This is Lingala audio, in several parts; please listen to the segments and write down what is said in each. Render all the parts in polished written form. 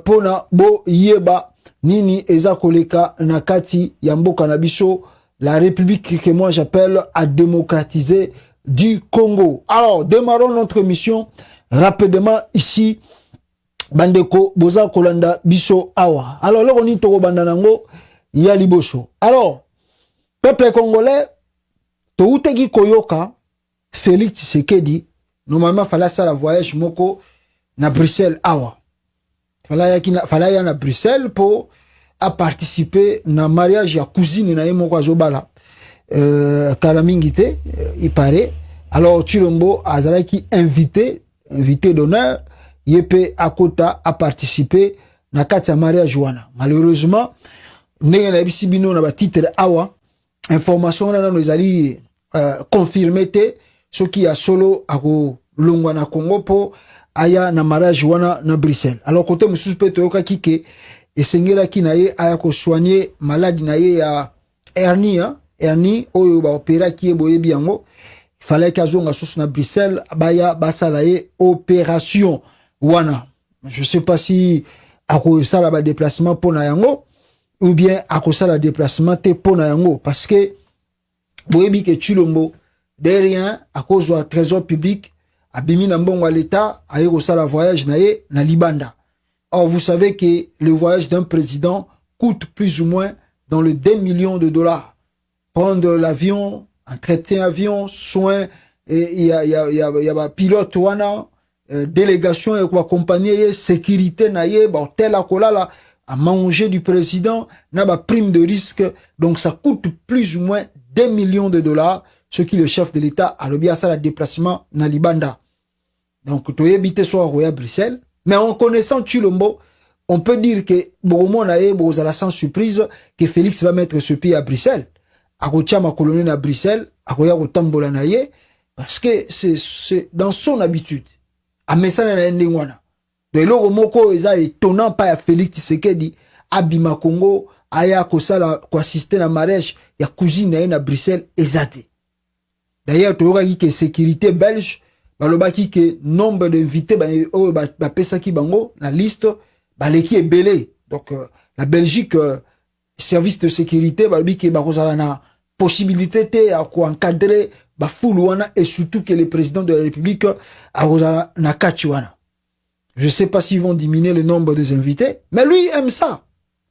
pona bo yeba nini eza koleka na kati ya mboka na biso, la République que moi j'appelle à démocratiser du Congo. Alors, démarrons notre mission rapidement ici. Bandeko boza kolanda biso awa. Alors, là on y toko bandanango ya libosho. Alors, peuple congolais, to utegi koyoka Félix Tshisekedi, normalement fallait ça la voyage moko na Bruxelles awa. Fallait ya na Bruxelles pour à participer na mariage ya cousine na yemo kwa zobala kalamingite il paraît. Alors Chilombo azalaki invité d'honneur yepe akota à participer na kati ya mariage wana. Malheureusement ndenge na bisi bino na ba titre awa information na no ezali confirmé te ce qui a solo ako longwa na Congo po aya na mariage wana na Bruxelles. Alors côté mususu pe toyoka kike esengela ki na ye aya ko soigner malade na ye ya hernie oyo ba opéra ki e boye biango, il fallait qu'azonga sous na Bruxelles baya basala ye opération wana. Je sais pas si ako sala ba déplacement pour na yango ou bien ako sala déplacement te pour na yango, parce que boye bi ke Chilombo derrière à cause du trésor public abimi na mbongo l'état aye ko sala voyage na ye na Libanda. Or, vous savez que le voyage d'un président coûte plus ou moins dans le 2 millions de dollars. Prendre l'avion, entretien avion, soins, il y a pilote wana, délégation et accompagner, sécurité naie, hôtel à kolala, à manger du président, na ba prime de risque. Donc ça coûte plus ou moins 2 millions de dollars, ce qui le chef de l'État a le bien ça le déplacement na Libanda. Donc tu habité soit à Bruxelles. Mais en connaissant Chilombo, on peut dire que Bogomo nae bozala sans surprise que Félix va mettre ce pied à Bruxelles. Akotia ma colonie à Bruxelles, akoya ko tambola nae, parce que c'est dans son habitude. A mesana na ndingwana. De l'oro moko eza étonnant pas à Félix Tshisekedi abima Congo aya ko sala ko assister na mariage ya cousine na Bruxelles ezate. D'ailleurs tu vois que sécurité belge balobaki que nombre d'invités ba pesa ki bango la liste baleki ebele. Donc la Belgique service de sécurité balobi ke bakozala na possibilité te à ko encadrer ba foule wana, et surtout que le président de la République akozala na kati wana. Je sais pas s'ils vont diminuer le nombre des invités, mais lui aime ça.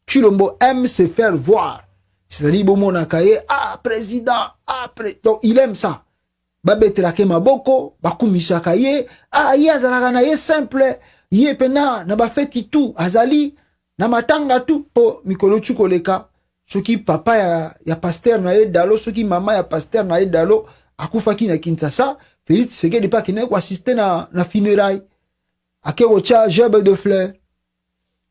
Chilombo aime se faire voir. C'est-à-dire bon mon akaye président donc il aime ça. Babetelake maboko bakumisaka ye ye azalaka na ye simple ye pena na bafeti tout azali na matanga tout po mikolo chukoleka soki papa ya pasteur na ye dalo, soki mama ya pasteur na ye dalo akufaki na Kinshasa, Félix Tshisekedi pa kine ko assister na funérailles akeko cha gerbe de fleurs.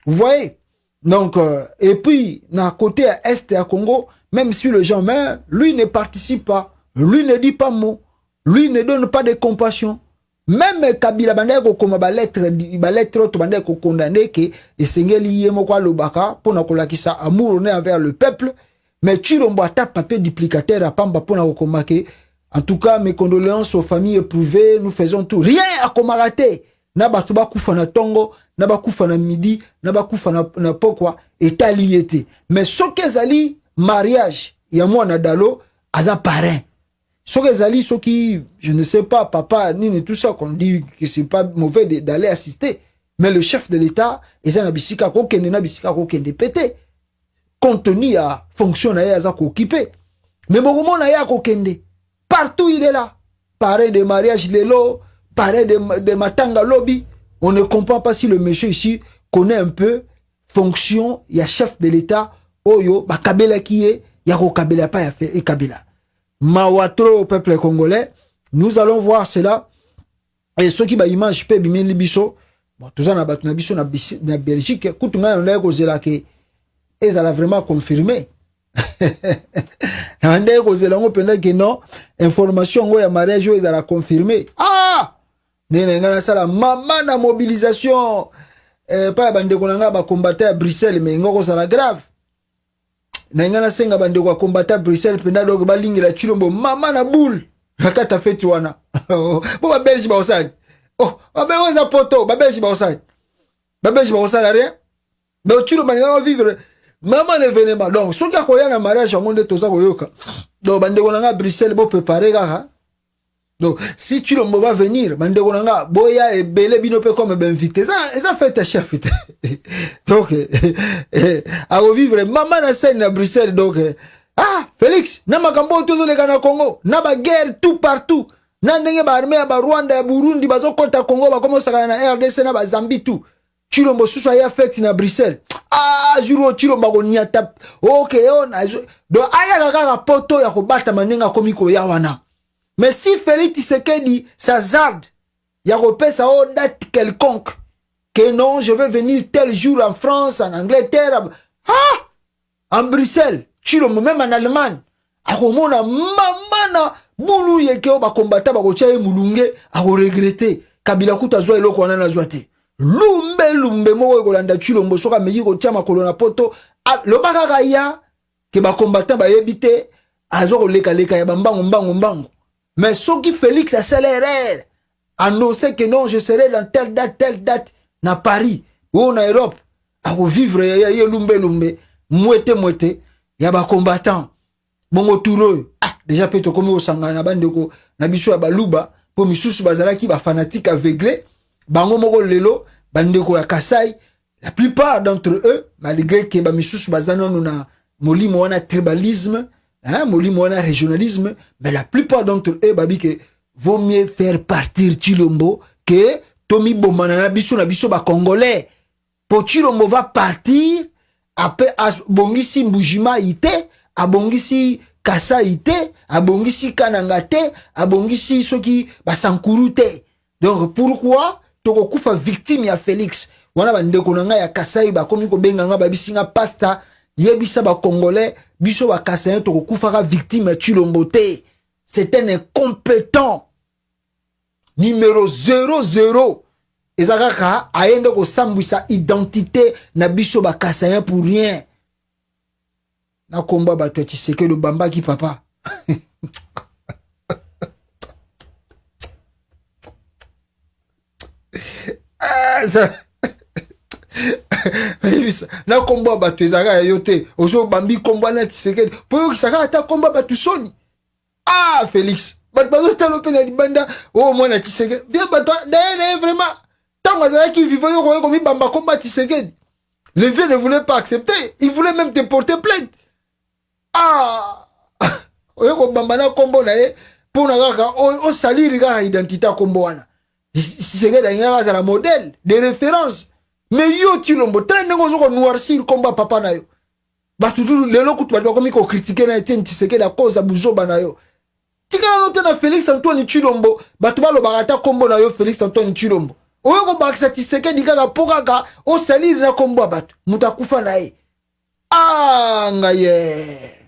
Vous voyez? Donc et puis na côté est à Congo, même si le gens meurt, lui ne participe pas, lui ne dit pas mot. Lui ne donne pas de compassion. Même Kabila bandeko comme ba lettre to bandeko condamné que esengeli yemo kwa lobaka pona kolakisa amour envers le peuple, mais Chilombo ata papier duplicateur à pamba pona kokomake. En tout cas, mes condoléances aux familles éprouvées, nous faisons tout. Rien à komarate. Na batu ba kufa na tongo, na ba kufa na midi, na ba kufa na pokwa etaliete. Mais ce qu'ezali mariage, ya mwana dalo aza parrain. Ce qui, je ne sais pas, papa, ni tout ça qu'on dit que c'est pas mauvais d'aller assister. Mais le chef de l'État, ils ont bisika kokende na bisika kokende pété. Compte tenu à fonction na ya occupé. Mais Bogomo na ya kokende. Partout il est là. Pareil de mariage lelo, pareil de matanga lobby. On ne comprend pas si le monsieur ici connaît un peu fonction, il y a chef de l'État, oyo, ba kabela kiye, ya ko kabela pa ya fait et kabela. Mawatro au peuple congolais, nous allons voir cela. Et ceux qui ba image pe bimé libiso, bon tout ça na batu na biso na Belgique, kutunga on a kozela ke ezala vraiment confirmé. Na ndé kozela ngo penda que non, information ngo ya mariage ezala confirmé. Ah! Nene ngana sala mama na mobilisation pa bande konanga ba combattre à Bruxelles, mais ngo sala grave. Na ngana senga bande ko combattre à Bruxelles penda do ba lingela Chilombo mama na boule rakata feti wana bo ba Belge ba osani oh ba be oza poto ba Belge ba osani Babelge ba salarié. Donc Chilombo va vivre maman l'événement. Donc ceux qui a koya na mariage en monde toza koyoka. Donc bande konanga Bruxelles bo préparer kaka. Donc si Chilombo va venir, bande konanga boya et belé bino pe comme ben invité. Ça fait ta chef. Donc à revivre maman na scène na Bruxelles donc ah Félix na makambo tozo le kana Congo, na ba guerre tout partout. Na ndenge ba armée ba Rwanda ya Burundi bazo kota Congo ba commence na RDC na ba Zambie tout. Chilombo sous ya fête na Bruxelles. Ah, juro Chilombo ko niata. OK, on a donc aya kaka poto ya ko bata manenga komiko ya wana. Mais si Félix Tshisekedi s'hazarde, ya ko pesa o date quelconque que non, je vais venir tel jour en France, en Angleterre. Ah! En Bruxelles, Chilombo même en Allemagne. Akomona mamana bulu yeke o ba combattant ba ko tia mulunge a ko regretter. Kabila kuta zo eloko wana na zoate. Lumbe moko kolanda Chilombo soka meyi ko tia makolo na poto lo bakaka ya ke ba combattant ba yebite azo ko leka ya mbango mais soki Félix accélère annoncer que non je serai dans telle date na Paris ou na Europe a ko vivre ya lumbe mwete ya ba combattant bongo touro déjà peto comme au sangana bandeko na biso ya baluba po misusu bazalaki ba fanatique aveuglé bango moko lelo bandeko ya Kasai la plupart d'entre eux malgré que ba misusu bazana na molimo wana tribalisme hein molimo wana régionalisme mais la plupart d'entre eux babi que vaut mieux faire partir Chilombo que Tomi Bomana na biso ba congolais pour Chilombo va partir après bongisi Mbujima ite abongisi Kasa ite abongisi Kananga te abongisi soki basankuru te. Donc pourquoi toko kufa victime ya Félix wana bandeko nanga ya Kasai ba komi ko benganga ba bisinga pasta yebisa ba congolais biso ba Kasai toko kufa victime ya Chilombo te. C'est un incompétent numéro 00 ezakaka aende ko sambwisa identité na biso ba Kasai pour rien. Na komba ba to Tshisekedi le bamba ki papa. Na komba bato ezaka yote ozo bambi komba na Tshisekedi po kisaka ata komba bato soni ah Félix bato bazo talo pe na libanda oh mwana Tshisekedi bien bato d'ailleurs vraiment tant azala qui vivait yo ko mi bamba komba Tshisekedi le vieux ne voulait pas accepter il voulait même te porter plainte ah oyo ko bamba na kombo na ye pour na kaka o salir ga identité kombo wana Tshisekedi ngaka za modèle de référence. Mais yo Chilombo train de gozo noircir combat papa na yo. Batutu lelo kutu ba komi ko critiquer na Etienne Tshisekedi à cause ya buzoba na yo. Tika note na Félix Antoine Chilombo, batu ba lo barata kombo na yo Félix Antoine Chilombo. Oyo ko bakisa Tshisekedi kaka pokaka o salir na kombo batu. Mutakufa na ye. Ah ngaye.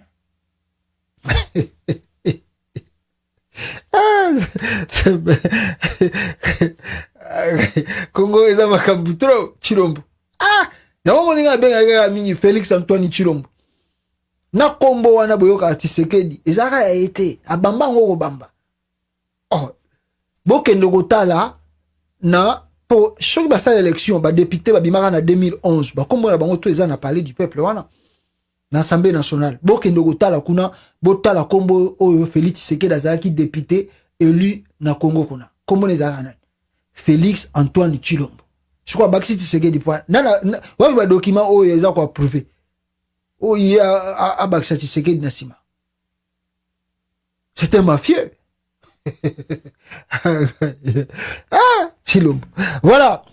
Congo eza makambu trop Chilombo ah yango ninga benga mingi Félix Antoine Chilombo na kombo wana boyoka Tshisekedi ezaka ya été abamba ngoko bamba oh bokendo kotala na po choki basala élection ba député ba bimaka na 2011 ba kombo na bango to eza na palais du peuple wana na Assemblée nationale bokendo kotala kuna botala kombo oyo Félix Tshisekedi azalaki député élu na Congo kuna kombo nezaka na Félix Antoine Chilombo. Je crois que Tshisekedi point. Nana wa ba document oyo eza ko approuver. O ya a Baksa Tshisekedi nasima. C'est un mafieux. Ah, Chilombo. Voilà.